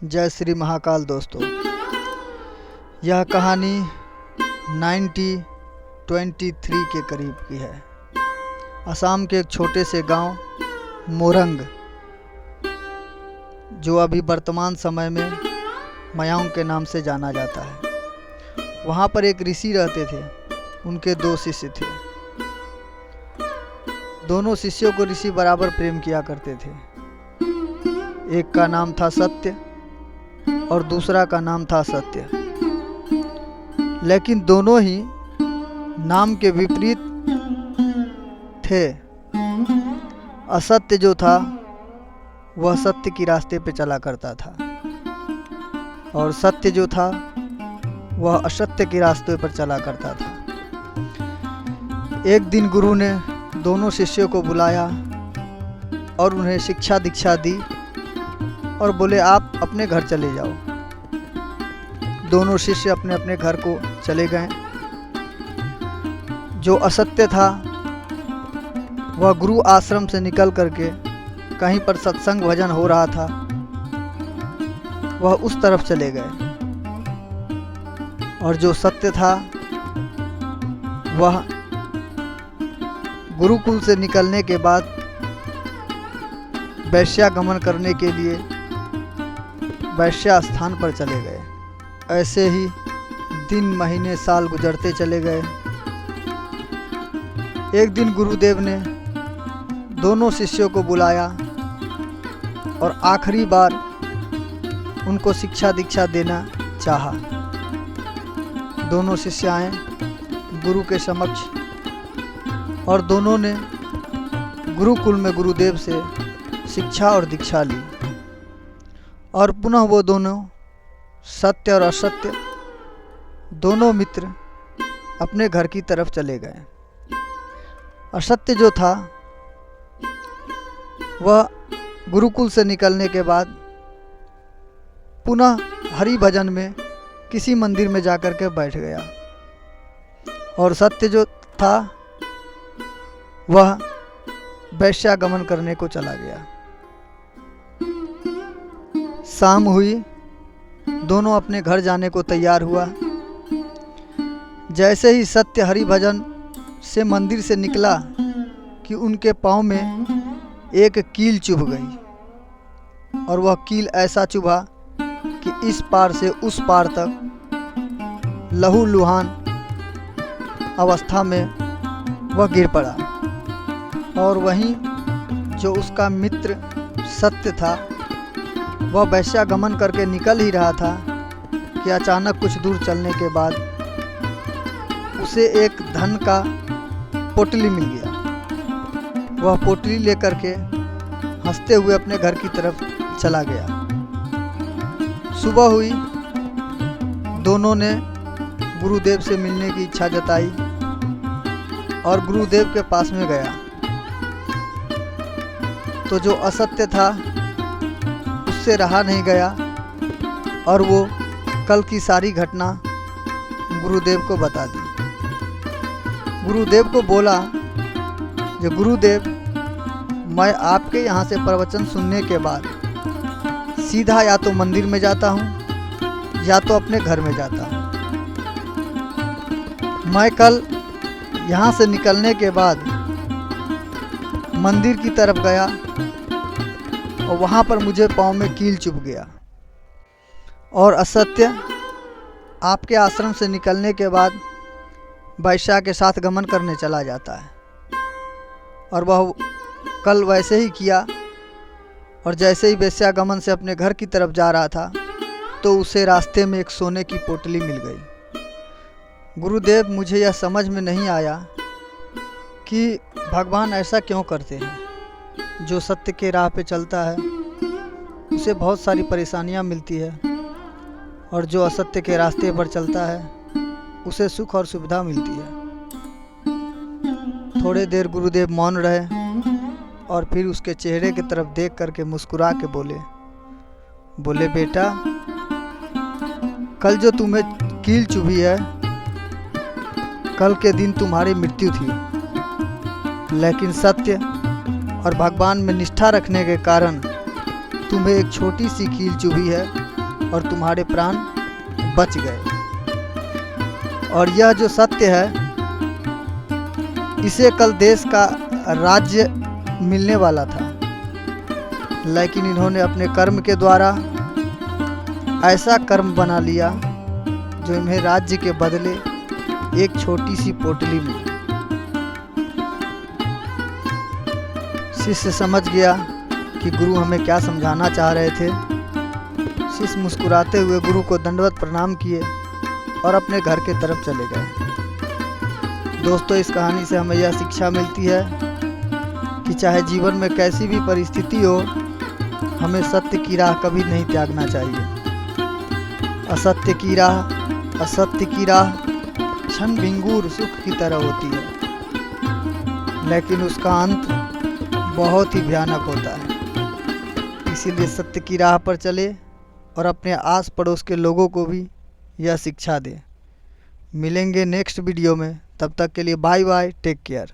जय श्री महाकाल। दोस्तों, यह कहानी 1923 के करीब की है। असम के एक छोटे से गांव मोरंग, जो अभी वर्तमान समय में मयांग के नाम से जाना जाता है, वहाँ पर एक ऋषि रहते थे। उनके 2 शिष्य थे। दोनों शिष्यों को ऋषि बराबर प्रेम किया करते थे। एक का नाम था सत्य और दूसरा का नाम था असत्य, लेकिन दोनों ही नाम के विपरीत थे। असत्य जो था वह सत्य की रास्ते पे चला करता था, और सत्य जो था वह असत्य के रास्ते पर चला करता था। एक दिन गुरु ने दोनों शिष्यों को बुलाया और उन्हें शिक्षा दीक्षा दी और बोले, आप अपने घर चले जाओ। दोनों शिष्य अपने अपने घर को चले गए। जो असत्य था वह गुरु आश्रम से निकल करके कहीं पर सत्संग भजन हो रहा था, वह उस तरफ चले गए। और जो सत्य था वह गुरुकुल से निकलने के बाद वैश्यागमन करने के लिए वैश्या स्थान पर चले गए। ऐसे ही दिन महीने साल गुजरते चले गए। एक दिन गुरुदेव ने दोनों शिष्यों को बुलाया और आखिरी बार उनको शिक्षा दीक्षा देना चाहा। दोनों शिष्य आए गुरु के समक्ष और दोनों ने गुरुकुल में गुरुदेव से शिक्षा और दीक्षा ली। और पुनः वो दोनों सत्य और असत्य दोनों मित्र अपने घर की तरफ चले गए। असत्य जो था वह गुरुकुल से निकलने के बाद पुनः हरि भजन में किसी मंदिर में जाकर के बैठ गया, और सत्य जो था वह वैश्यागमन करने को चला गया। शाम हुई, दोनों अपने घर जाने को तैयार हुआ। जैसे ही सत्य हरि भजन से मंदिर से निकला कि उनके पाँव में एक कील चुभ गई, और वह कील ऐसा चुभा कि इस पार से उस पार तक लहूलुहान अवस्था में वह गिर पड़ा। और वहीं जो उसका मित्र सत्य था वह वैश्यागमन करके निकल ही रहा था कि अचानक कुछ दूर चलने के बाद उसे एक धन का पोटली मिल गया। वह पोटली लेकर के हंसते हुए अपने घर की तरफ चला गया। सुबह हुई, दोनों ने गुरुदेव से मिलने की इच्छा जताई और गुरुदेव के पास में गया। तो जो असत्य था उससे रहा नहीं गया और वो कल की सारी घटना गुरुदेव को बता दी। गुरुदेव को बोला, जो गुरुदेव, मैं आपके यहाँ से प्रवचन सुनने के बाद सीधा या तो मंदिर में जाता हूँ या तो अपने घर में जाता हूँ। मैं कल यहाँ से निकलने के बाद मंदिर की तरफ गया और वहाँ पर मुझे पाँव में कील चुभ गया। और असत्य आपके आश्रम से निकलने के बाद वैश्या के साथ गमन करने चला जाता है, और वह कल वैसे ही किया। और जैसे ही वैश्यागमन से अपने घर की तरफ जा रहा था तो उसे रास्ते में एक सोने की पोटली मिल गई। गुरुदेव, मुझे यह समझ में नहीं आया कि भगवान ऐसा क्यों करते हैं। जो सत्य के राह पे चलता है उसे बहुत सारी परेशानियां मिलती है, और जो असत्य के रास्ते पर चलता है उसे सुख और सुविधा मिलती है। थोड़े देर गुरुदेव मौन रहे और फिर उसके चेहरे की तरफ देख करके मुस्कुरा के बोले, बेटा, कल जो तुम्हें कील चुभी है, कल के दिन तुम्हारी मृत्यु थी, लेकिन सत्य और भगवान में निष्ठा रखने के कारण तुम्हें एक छोटी सी कील चुभी है और तुम्हारे प्राण बच गए। और यह जो सत्य है, इसे कल देश का राज्य मिलने वाला था, लेकिन इन्होंने अपने कर्म के द्वारा ऐसा कर्म बना लिया जो इन्हें राज्य के बदले एक छोटी सी पोटली मिली। शिष्य समझ गया कि गुरु हमें क्या समझाना चाह रहे थे। शिष्य मुस्कुराते हुए गुरु को दंडवत प्रणाम किए और अपने घर के तरफ चले गए। दोस्तों, इस कहानी से हमें यह शिक्षा मिलती है कि चाहे जीवन में कैसी भी परिस्थिति हो, हमें सत्य की राह कभी नहीं त्यागना चाहिए। असत्य की राह क्षण भंगुर सुख की तरह होती है, लेकिन उसका अंत बहुत ही भयानक होता है। इसीलिए सत्य की राह पर चले और अपने आस पड़ोस के लोगों को भी यह शिक्षा दें। मिलेंगे नेक्स्ट वीडियो में, तब तक के लिए बाय बाय, टेक केयर।